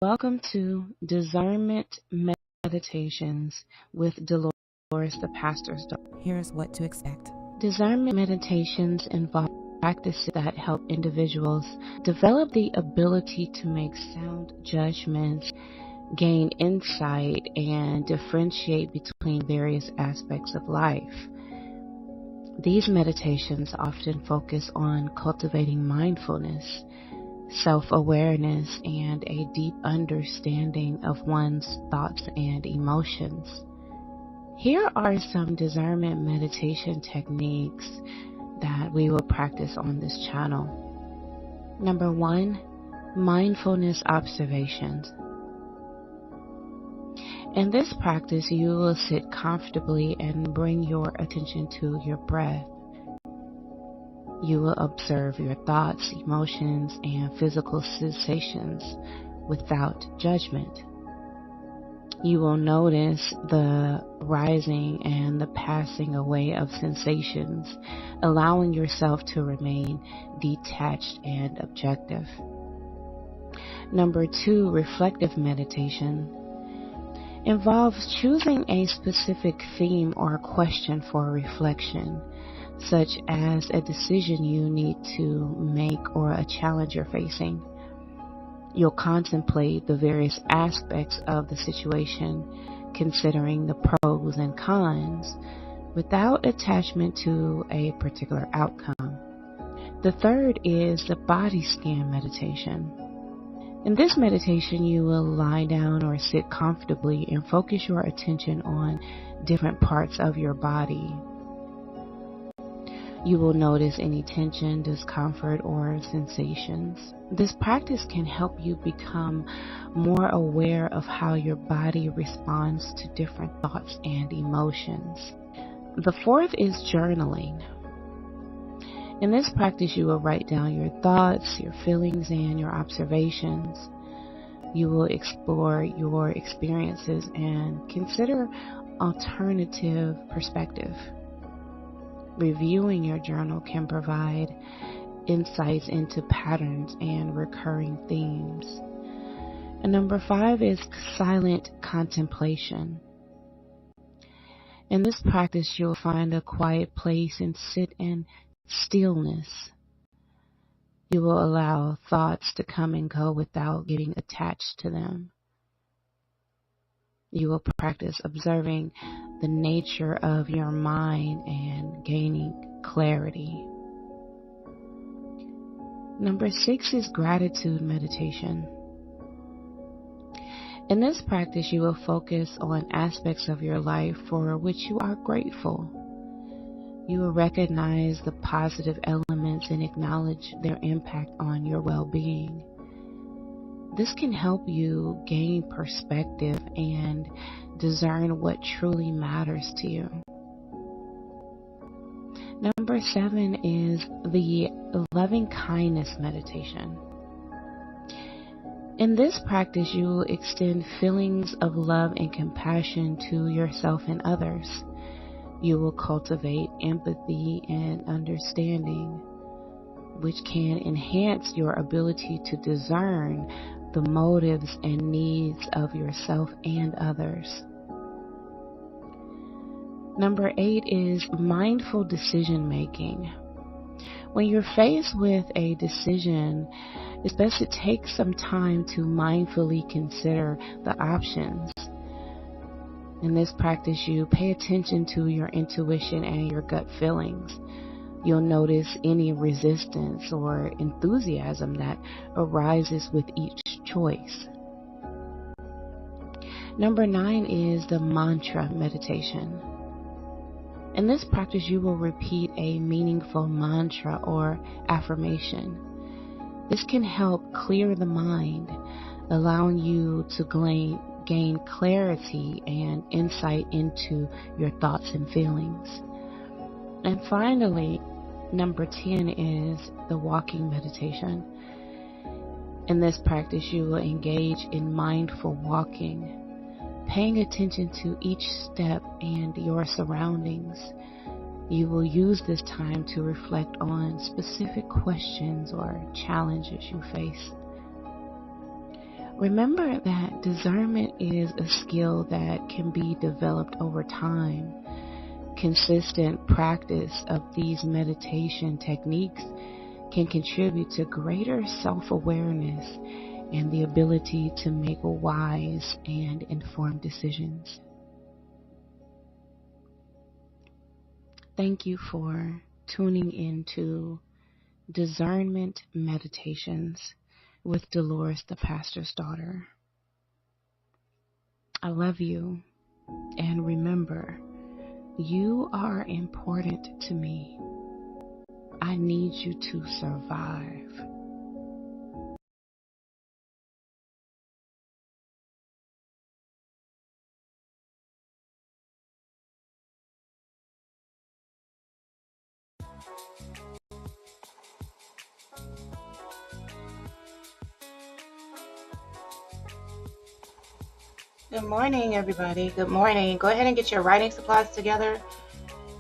Welcome to Discernment Meditations with Delores, the pastor's daughter. Here's what to expect. Discernment meditations involve practices that help individuals develop the ability to make sound judgments, gain insight, and differentiate between various aspects of life. These meditations often focus on cultivating mindfulness, self-awareness, and a deep understanding of one's thoughts and emotions. Here are some discernment meditation techniques that we will practice on this channel. Number 1, mindfulness observations. In this practice, you will sit comfortably and bring your attention to your breath. You will observe your thoughts, emotions, and physical sensations without judgment. You will notice the rising and the passing away of sensations, allowing yourself to remain detached and objective. Number 2, reflective meditation involves choosing a specific theme or question for reflection, such as a decision you need to make or a challenge you're facing. You'll contemplate the various aspects of the situation, considering the pros and cons, without attachment to a particular outcome. The third is the body scan meditation. In this meditation, you will lie down or sit comfortably and focus your attention on different parts of your body. You will notice any tension, discomfort, or sensations. This practice can help you become more aware of how your body responds to different thoughts and emotions. The fourth is journaling. In this practice, you will write down your thoughts, your feelings, and your observations. You will explore your experiences and consider alternative perspective. Reviewing your journal can provide insights into patterns and recurring themes. And number 5 is silent contemplation. In this practice, you'll find a quiet place and sit in stillness. You will allow thoughts to come and go without getting attached to them. You will practice observing the nature of your mind and gaining clarity. Number 6 is gratitude meditation. In this practice, you will focus on aspects of your life for which you are grateful. You will recognize the positive elements and acknowledge their impact on your well-being. This can help you gain perspective and discern what truly matters to you. Number 7 is the loving kindness meditation. In this practice, you will extend feelings of love and compassion to yourself and others. You will cultivate empathy and understanding, which can enhance your ability to discern the motives and needs of yourself and others. Number 8 is mindful decision making. When you're faced with a decision, it's best to take some time to mindfully consider the options. In this practice, you pay attention to your intuition and your gut feelings. You'll notice any resistance or enthusiasm that arises with each choice. Number 9 is the mantra meditation. In this practice, you will repeat a meaningful mantra or affirmation. This can help clear the mind, allowing you to gain clarity and insight into your thoughts and feelings. And finally, number 10 is the walking meditation. In this practice, you will engage in mindful walking, paying attention to each step and your surroundings. You will use this time to reflect on specific questions or challenges you face. Remember that discernment is a skill that can be developed over time. Consistent practice of these meditation techniques can contribute to greater self-awareness and the ability to make wise and informed decisions. Thank you for tuning into Discernment Meditations with Delores, the pastor's daughter. I love you, and remember, you are important to me. I need you to survive. Good morning, everybody. Good morning. Go ahead and get your writing supplies together.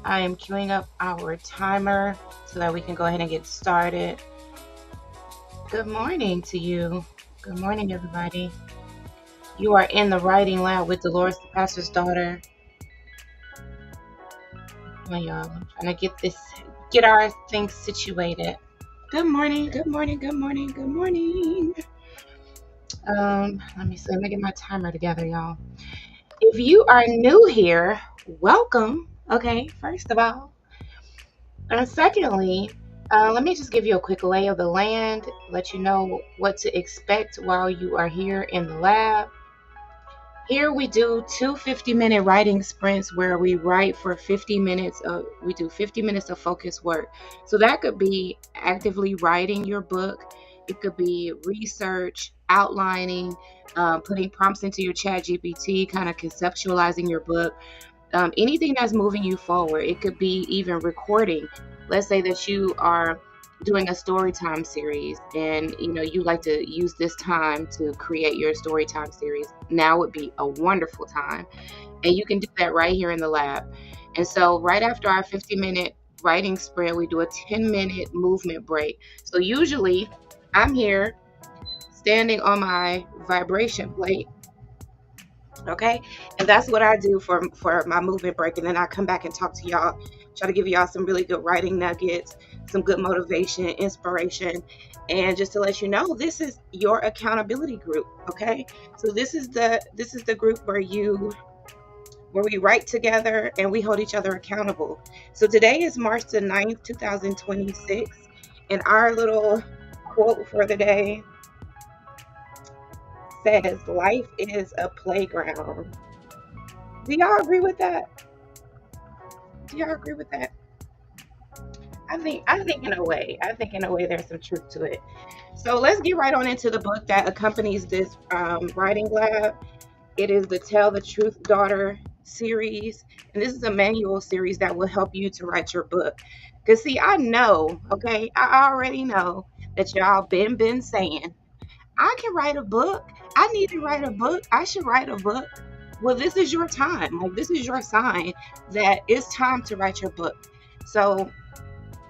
I am queuing up our timer so that we can go ahead and get started. Good morning to you. Good morning, everybody. You are in the writing lab with Delores, the pastor's daughter. Come on, y'all. I'm trying to get our things situated. Good morning. Good morning. Good morning. Good morning. Let me see. Let me get my timer together, y'all. If you are new here, welcome. Okay, first of all. And secondly, let me just give you a quick lay of the land, let you know what to expect while you are here in the lab. Here we do two 50-minute writing sprints where we write for 50 minutes. We do 50 minutes of focused work. So that could be actively writing your book. It could be research, outlining, putting prompts into your chat GPT, kind of conceptualizing your book. Anything that's moving you forward. It could be even recording. Let's say that you are doing a story time series and you like to use this time to create your story time series. Now would be a wonderful time, and you can do that right here in the lab. And so right after our 50-minute writing sprint, we do a 10-minute movement break. So usually I'm here standing on my vibration plate. Okay, and that's what I do for my movement break, and then I come back and talk to y'all, try to give y'all some really good writing nuggets, some good motivation, inspiration, and just to let you know, this is your accountability group. Okay, so this is the group where we write together and we hold each other accountable. So today is March the 9th, 2026, and our little quote for the day says, "Life is a playground." Do y'all agree with that? Do y'all agree with that? I think in a way there's some truth to it. So let's get right on into the book that accompanies this writing lab. It is the Tell the Truth Daughter series, and this is a manual series that will help you to write your book. Because see, I know, okay, I already know that y'all been saying, I can write a book. I need to write a book. I should write a book. Well, this is your time. Like, this is your sign that it's time to write your book. So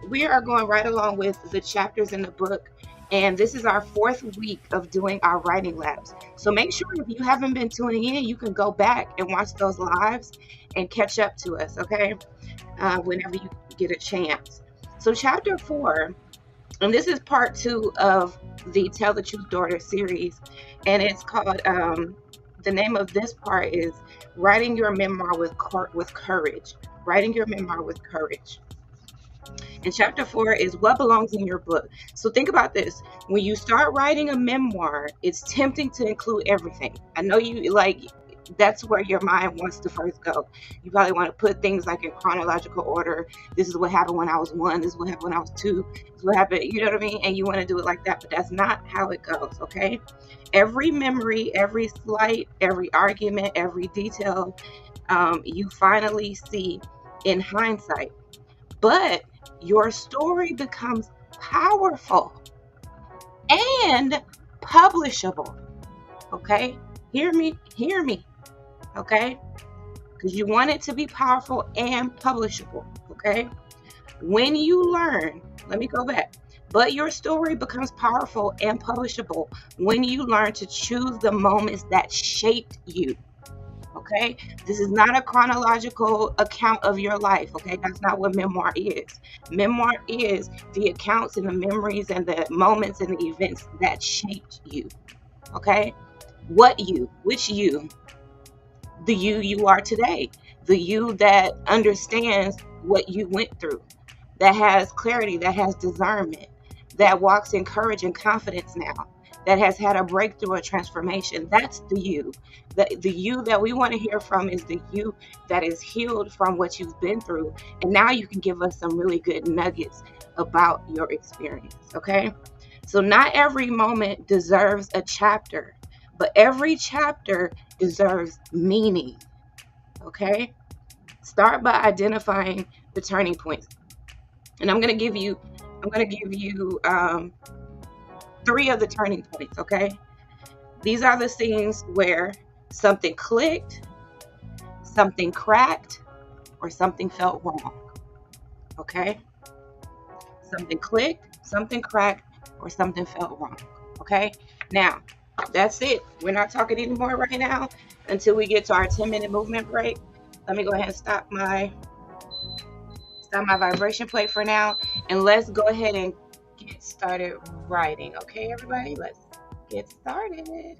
we are going right along with the chapters in the book. And this is our 4th week of doing our writing labs. So make sure if you haven't been tuning in, you can go back and watch those lives and catch up to us, okay? Whenever you get a chance. So chapter 4, and this is part 2 of the Tell the Truth Daughter series, and it's called, the name of this part is Writing Your Memoir with Courage. Writing Your Memoir with Courage. And chapter 4 is what belongs in your book. So think about this. When you start writing a memoir, it's tempting to include everything. I know you that's where your mind wants to first go. You probably want to put things like in chronological order. This is what happened when I was 1. This is what happened when I was 2. This is what happened, you know what I mean? And you want to do it like that, but that's not how it goes, okay? Every memory, every slight, every argument, every detail, you finally see in hindsight. But your story becomes powerful and publishable, okay? Hear me, okay? Because you want it to be powerful and publishable, okay? When you learn, let me go back. But your story becomes powerful and publishable when you learn to choose the moments that shaped you. Okay, this is not a chronological account of your life. Okay, that's not what memoir is. Memoir is the accounts and the memories and the moments and the events that shaped you. Okay, which you, the you are today, the you that understands what you went through, that has clarity, that has discernment, that walks in courage and confidence now, that has had a breakthrough or transformation. That's the you. The you that we want to hear from is the you that is healed from what you've been through. And now you can give us some really good nuggets about your experience. Okay. So not every moment deserves a chapter, but every chapter deserves meaning. Okay. Start by identifying the turning points. And I'm going to give you 3 of the turning points. Okay. These are the scenes where something clicked, something cracked, or something felt wrong. Okay. Something clicked, something cracked, or something felt wrong. Okay. Now, that's it. We're not talking anymore right now until we get to our 10-minute movement break. Let me go ahead and stop my vibration plate for now, and let's go ahead and get started writing. Okay, everybody, let's get started.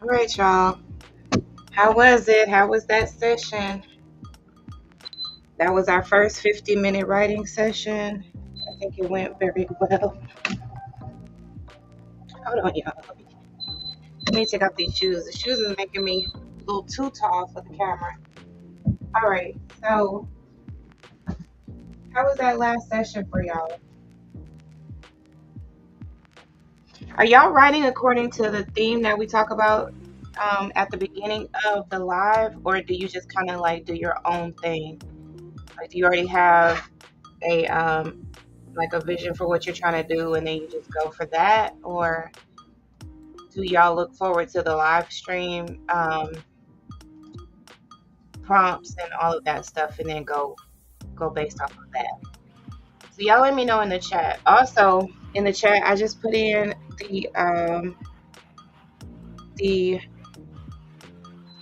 All right, y'all. How was it? How was that session? That was our first 50-minute writing session. I think it went very well. Hold on, y'all. Let me take off these shoes. The shoes is making me a little too tall for the camera. All right, so how was that last session for y'all? Are y'all writing according to the theme that we talk about at the beginning of the live, or do you just kind of like do your own thing? Like, do you already have a like a vision for what you're trying to do, and then you just go for that, or do y'all look forward to the live stream prompts and all of that stuff, and then go based off of that? So y'all let me know in the chat. Also, in the chat, I just put in the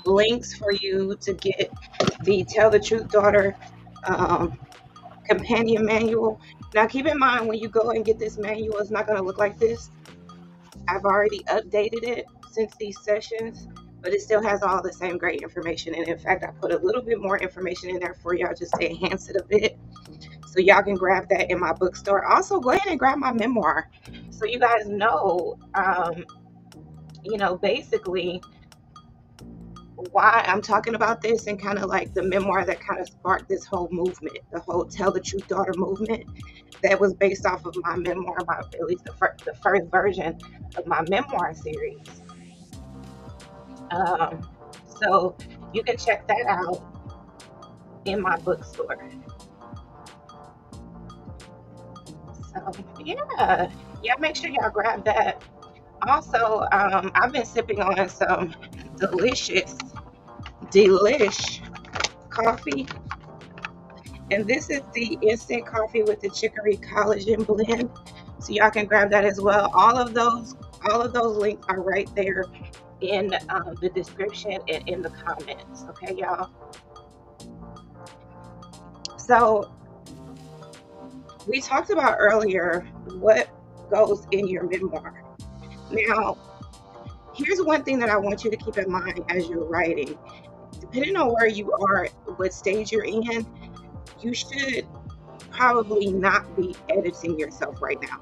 links for you to get the Tell the Truth Daughter companion manual. Now, keep in mind, when you go and get this manual, it's not going to look like this. I've already updated it since these sessions, but it still has all the same great information. And in fact, I put a little bit more information in there for y'all just to enhance it a bit. So y'all can grab that in my bookstore. Also, go ahead and grab my memoir so you guys know, basically why I'm talking about this, and kind of like the memoir that kind of sparked this whole movement, the whole Tell the Truth Daughter movement, that was based off of my memoir, at least the first version of my memoir series. So you can check that out in my bookstore. So yeah, make sure y'all grab that. Also, I've been sipping on some delicious delish coffee, and this is the instant coffee with the chicory collagen blend, so y'all can grab that as well. All of those links are right there in the description and in the comments. Okay, y'all? So we talked about earlier what goes in your memoir. Now, here's one thing that I want you to keep in mind as you're writing. Depending on where you are, what stage you're in, you should probably not be editing yourself right now.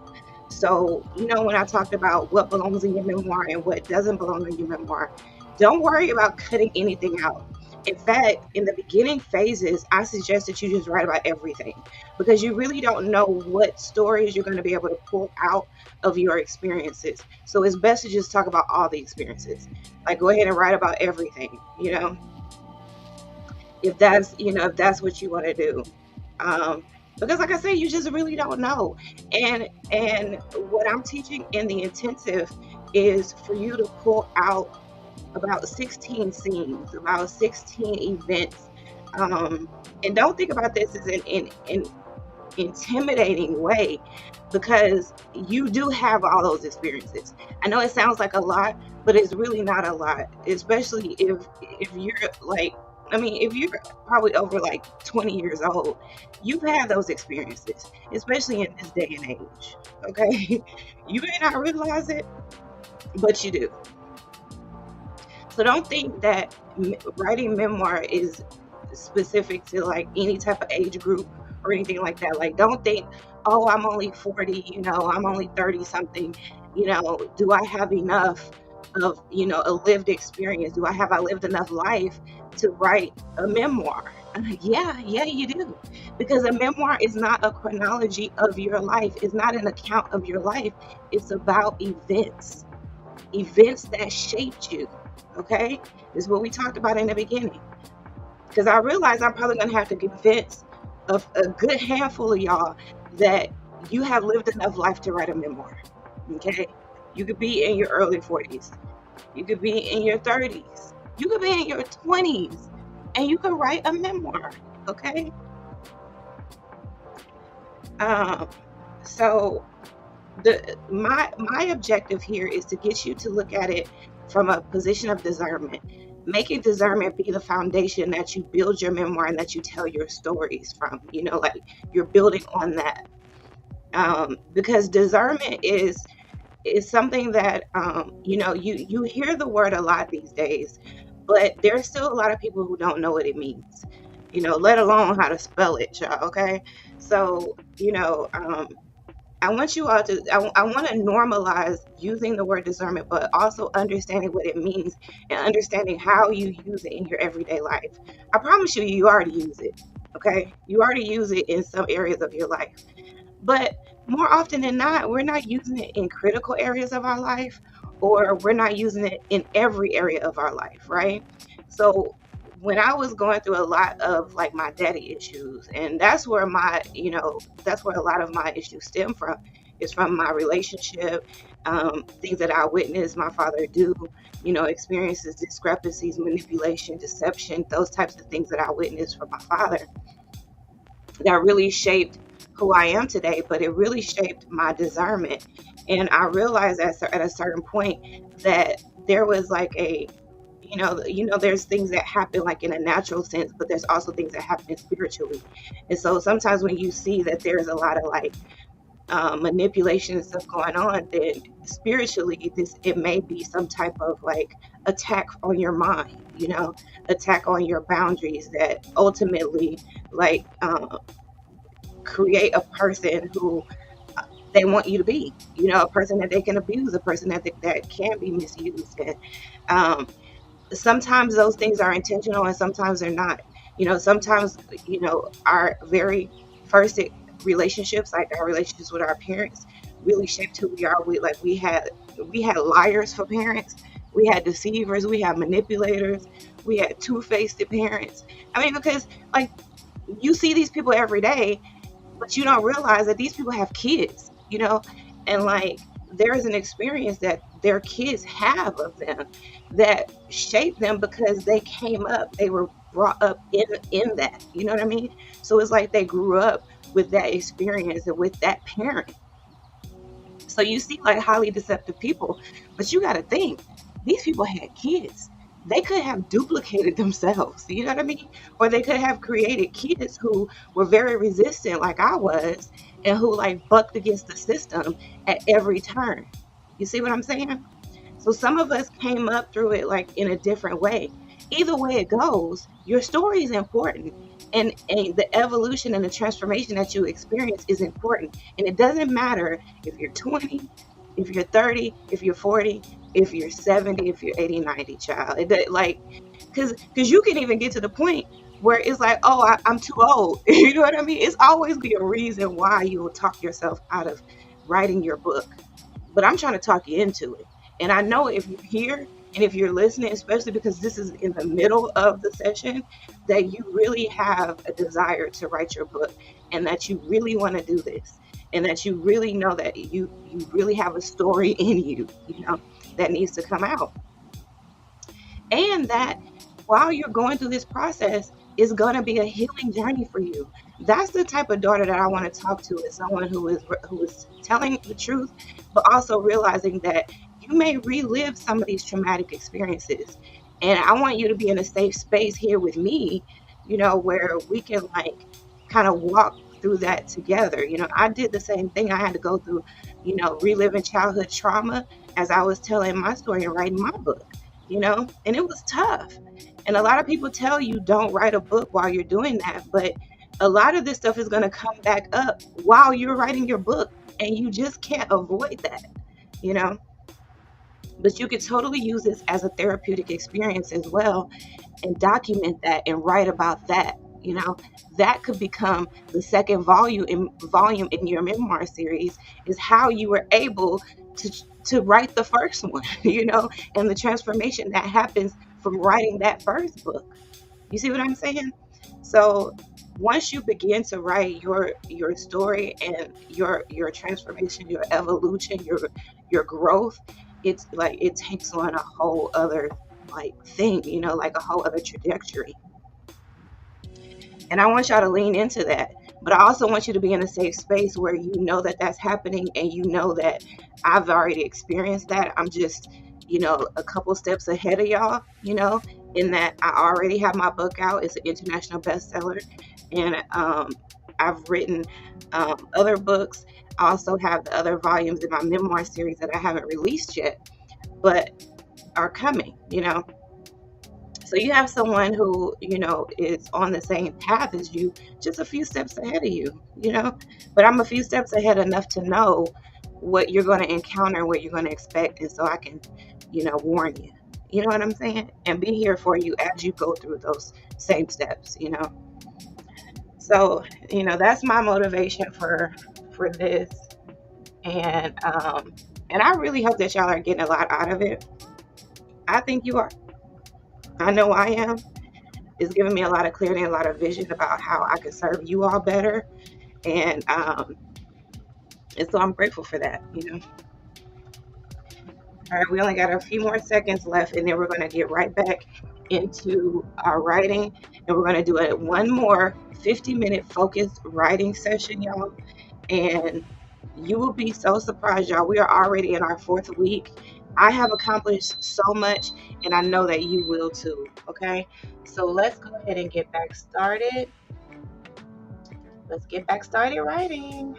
So, when I talked about what belongs in your memoir and what doesn't belong in your memoir, don't worry about cutting anything out. In fact, in the beginning phases, I suggest that you just write about everything, because you really don't know what stories you're going to be able to pull out of your experiences. So it's best to just talk about all the experiences. Like, go ahead and write about everything, if that's what you want to do. Because like I said, you just really don't know. And what I'm teaching in the intensive is for you to pull out about 16 scenes, about 16 events. And don't think about this as an intimidating way, because you do have all those experiences. I know it sounds like a lot, but it's really not a lot, especially if you're like, if you're probably over like 20 years old, you've had those experiences, especially in this day and age. Okay. You may not realize it, but you do. So don't think that writing memoir is specific to like any type of age group or anything like that. Like, don't think, oh, I'm only 40, I'm only 30 something, do I have enough of, a lived experience? I lived enough life to write a memoir? Yeah, you do. Because a memoir is not a chronology of your life. It's not an account of your life. It's about events that shaped you. Okay, this is what we talked about in the beginning. Because I realize I'm probably going to have to convince a good handful of y'all that you have lived enough life to write a memoir. Okay, you could be in your early 40s, you could be in your 30s, you could be in your 20s, and you could write a memoir. Okay, so my objective here is to get you to look at it from a position of discernment. Making discernment be the foundation that you build your memoir and that you tell your stories from. Like, you're building on that. Because discernment is it's something that, you hear the word a lot these days, but there's still a lot of people who don't know what it means, let alone how to spell it, y'all. Okay. So, I want you all to, I want to normalize using the word discernment, but also understanding what it means and understanding how you use it in your everyday life. I promise you, you already use it. Okay. You already use it in some areas of your life. But more often than not, we're not using it in critical areas of our life, or we're not using it in every area of our life, right? So when I was going through a lot of like my daddy issues, and that's where a lot of my issues stem from, is from my relationship, things that I witnessed my father do, experiences, discrepancies, manipulation, deception, those types of things that I witnessed from my father that really shaped who I am today, but it really shaped my discernment. And I realized at a certain point that there was like there's things that happen like in a natural sense, but there's also things that happen spiritually. And so sometimes when you see that there's a lot of like manipulation and stuff going on, then spiritually, it may be some type of like attack on your mind, attack on your boundaries that ultimately like create a person who they want you to be, a person that they can abuse, a person that can be misused. And sometimes those things are intentional and sometimes they're not. Sometimes, our very first relationships, like our relationships with our parents, really shaped who we are. We had liars for parents, we had deceivers, we had manipulators, we had two-faced parents. I mean, because like you see these people every day, but you don't realize that these people have kids, and like there is an experience that their kids have of them that shaped them because they were brought up in that, you know what I mean? So it's like they grew up with that experience and with that parent. So you see like highly deceptive people, but you got to think these people had kids. They could have duplicated themselves, you know what I mean? Or they could have created kids who were very resistant, like I was, and who like bucked against the system at every turn. You see what I'm saying? So some of us came up through it like in a different way. Either way it goes, your story is important. And the evolution and the transformation that you experience is important. And it doesn't matter if you're 20, if you're 30, if you're 40, if you're 70, if you're 80, 90, child. Because you can even get to the point where it's like, oh, I'm too old. You know what I mean? It's always be a reason why you will talk yourself out of writing your book. But I'm trying to talk you into it. And I know if you're here and if you're listening, especially because this is in the middle of the session, that you really have a desire to write your book and that you really want to do this and that you really know that you really have a story in you, that needs to come out. And that while you're going through this process, is going to be a healing journey for you. That's the type of daughter that I want to talk to, is someone who is telling the truth, but also realizing that you may relive some of these traumatic experiences. And I want you to be in a safe space here with me, where we can like kind of walk through that together. I did the same thing. I had to go through, reliving childhood trauma as I was telling my story and writing my book, and it was tough. And a lot of people tell you don't write a book while you're doing that, but a lot of this stuff is going to come back up while you're writing your book, and you just can't avoid that, But you could totally use this as a therapeutic experience as well, and document that and write about that. That could become the second volume in your memoir series, is how you were able to write the first one, and the transformation that happens from writing that first book. You see what I'm saying? So once you begin to write your story and your transformation, your evolution, your growth, it's like it takes on a whole other like thing, like a whole other trajectory. And I want y'all to lean into that. But I also want you to be in a safe space where you know that that's happening, and you know that I've already experienced that. I'm just, a couple steps ahead of y'all, in that I already have my book out. It's an international bestseller. And I've written other books. I also have the other volumes in my memoir series that I haven't released yet, but are coming, So you have someone who, is on the same path as you, just a few steps ahead of you. But I'm a few steps ahead enough to know what you're going to encounter, what you're going to expect. And so I can, warn you. You know what I'm saying? And be here for you as you go through those same steps. So, that's my motivation for this. And I really hope that y'all are getting a lot out of it. I think you are. I know I am. It's giving me a lot of clarity and a lot of vision about how I can serve you all better. And so I'm grateful for that. All right, we only got a few more seconds left, and then we're going to get right back into our writing. And we're going to do one more 50-minute focused writing session, y'all. And you will be so surprised, y'all. We are already in our 4th week. I have accomplished so much, and I know that you will too, okay? So let's go ahead and get back started. Let's get back started writing.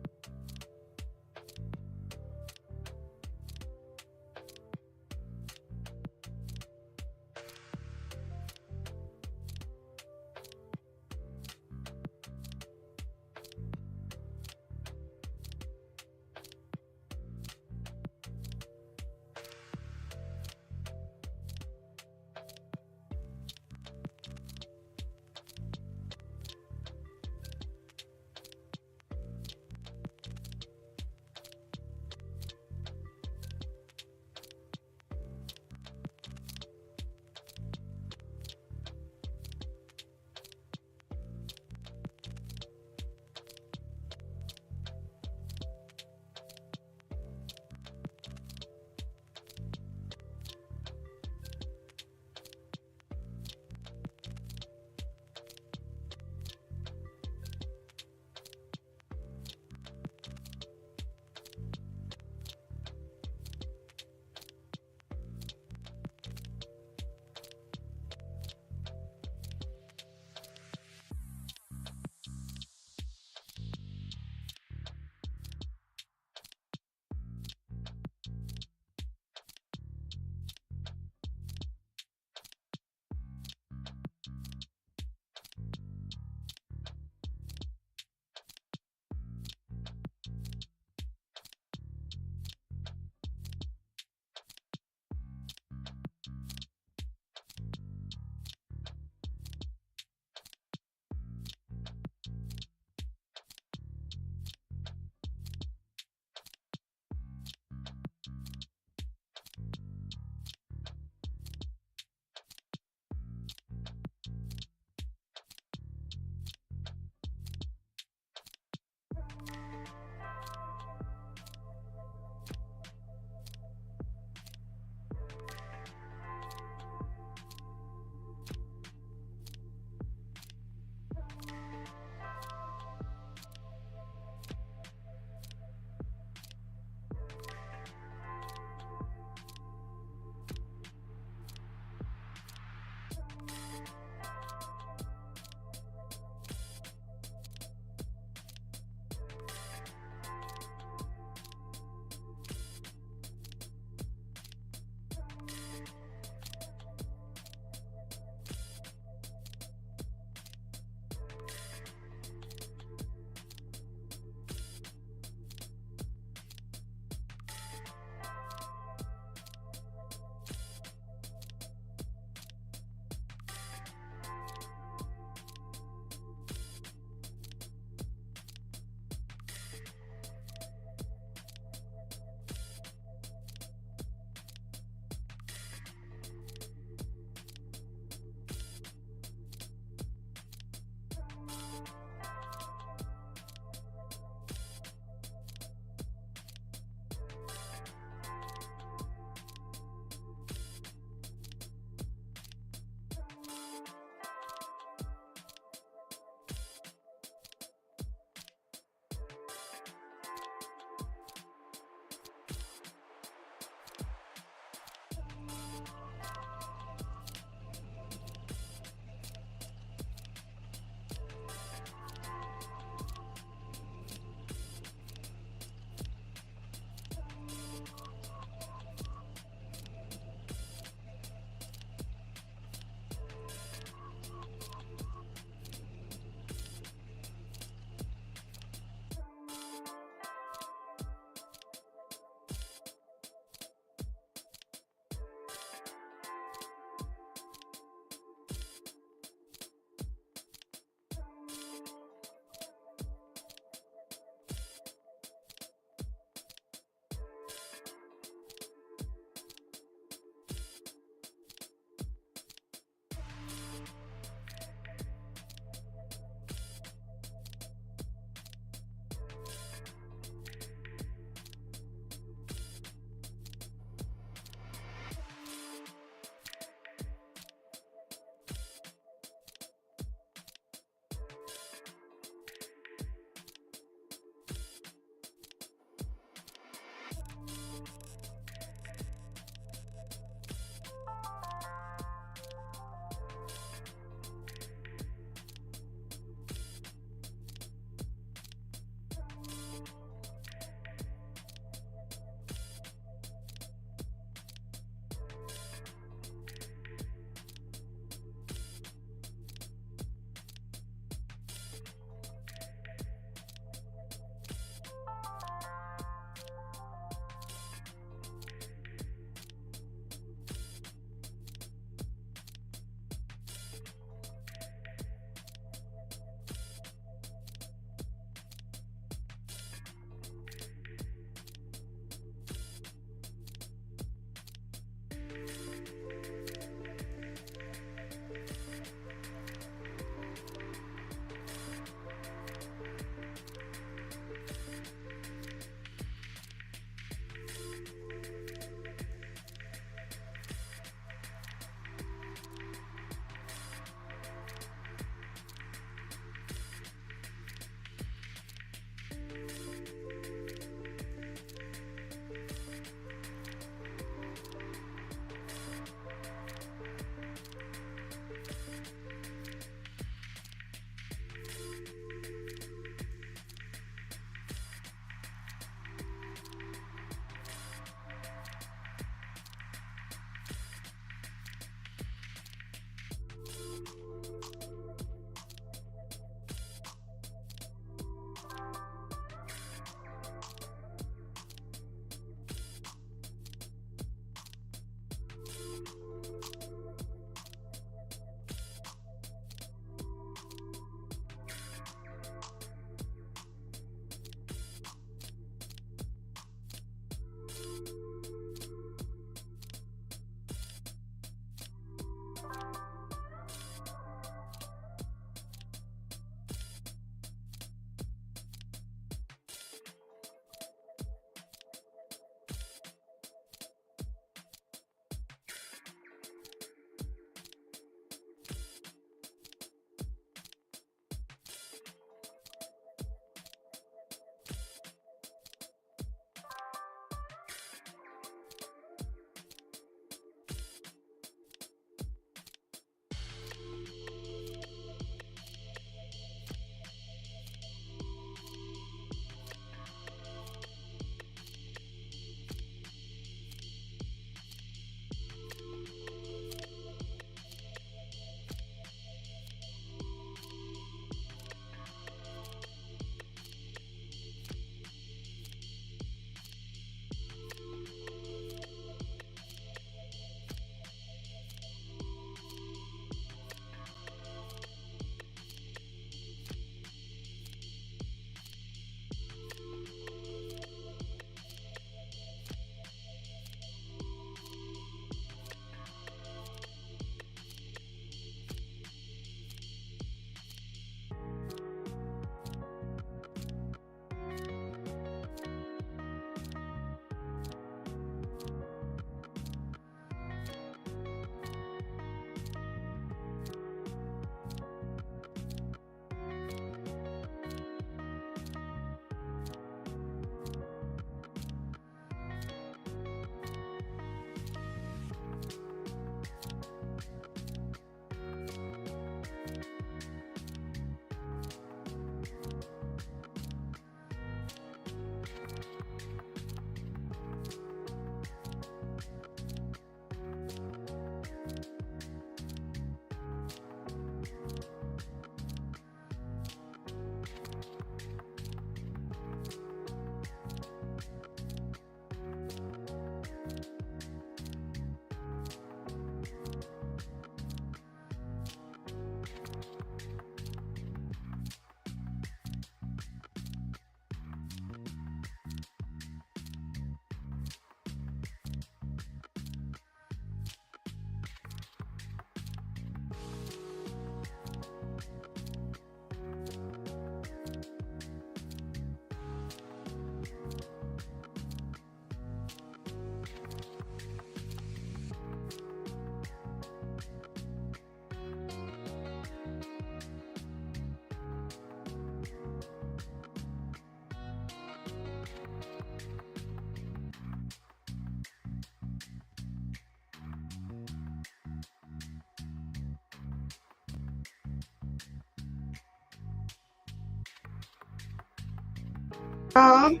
Um,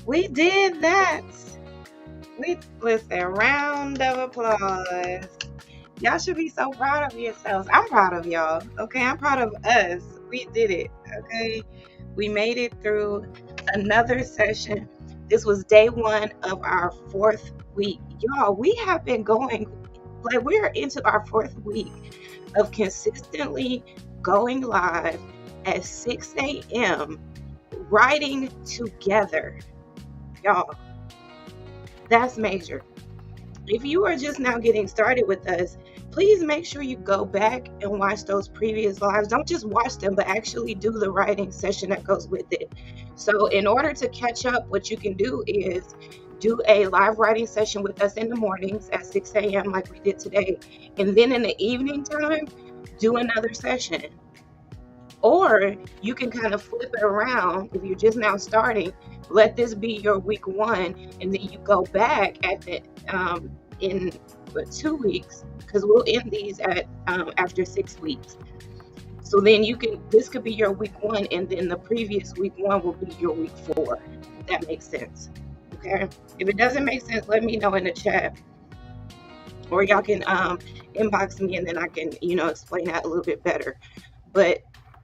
we did that. We listen, round of applause. Y'all should be so proud of yourselves. I'm proud of y'all. Okay, I'm proud of us. We did it. Okay, we made it through another session. This was day 1 of our 4th week. Y'all, we have been going, like, we're into our 4th week of consistently going live at 6 a.m. writing together. Y'all, that's major. If you are just now getting started with us, please make sure you go back and watch those previous lives. Don't just watch them, but actually do the writing session that goes with it. So in order to catch up, what you can do is do a live writing session with us in the mornings at 6 a.m. like we did today. And then in the evening time, do another session. Or you can kind of flip it around if you're just now starting. Let this be your week 1, and then you go back at the in 2 weeks, because we'll end these at after 6 weeks. So then this could be your week 1, and then the previous week 1 will be your week 4. If that makes sense. Okay. If it doesn't make sense, let me know in the chat, or y'all can inbox me, and then I can explain that a little bit better. But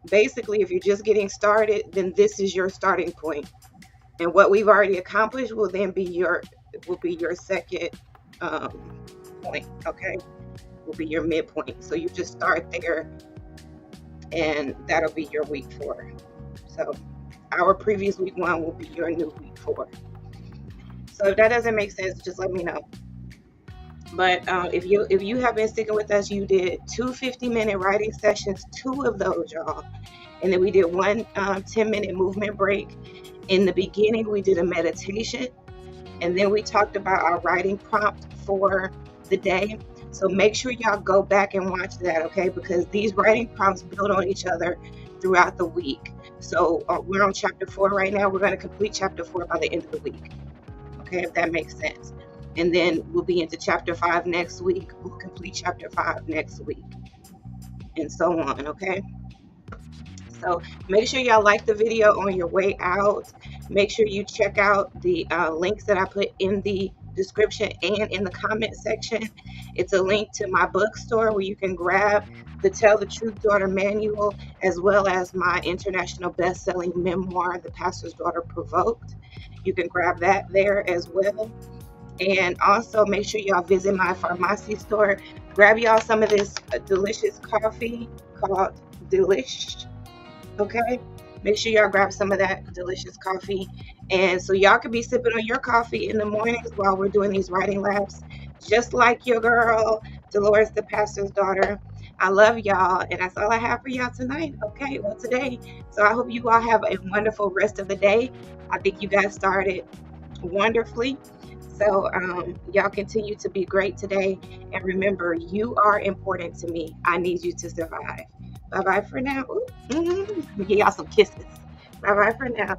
basically, if you're just getting started, then this is your starting point, and what we've already accomplished will then be your second point. Okay, will be your midpoint. So you just start there, and that'll be your week 4. So our previous week 1 will be your new week 4. So if that doesn't make sense, just let me know. But if you have been sticking with us, you did 2 50-minute writing sessions, 2 of those, y'all. And then we did 1 10-minute movement break. In the beginning, we did a meditation. And then we talked about our writing prompt for the day. So make sure y'all go back and watch that, okay? Because these writing prompts build on each other throughout the week. So we're on chapter 4 right now. We're going to complete chapter 4 by the end of the week. Okay, if that makes sense. And then we'll be into chapter 5 next week. We'll complete chapter 5 next week. And so on, okay? So make sure y'all like the video on your way out. Make sure you check out the links that I put in the description and in the comment section. It's a link to my bookstore where you can grab the Tell the Truth Daughter manual, as well as my international best-selling memoir, The Pastor's Daughter Provoked. You can grab that there as well. And also make sure y'all visit my pharmacy store. Grab y'all some of this delicious coffee called Delish. Okay, make sure y'all grab some of that delicious coffee, and so y'all could be sipping on your coffee in the mornings while we're doing these writing labs, just like your girl Delores, the pastor's daughter. I love y'all, and that's all I have for y'all tonight. Okay, well, today. So I hope you all have a wonderful rest of the day. I think you guys started wonderfully. So y'all continue to be great today, and remember, you are important to me. I need you to survive. Bye-bye for now. Let me give y'all some kisses. Bye-bye for now.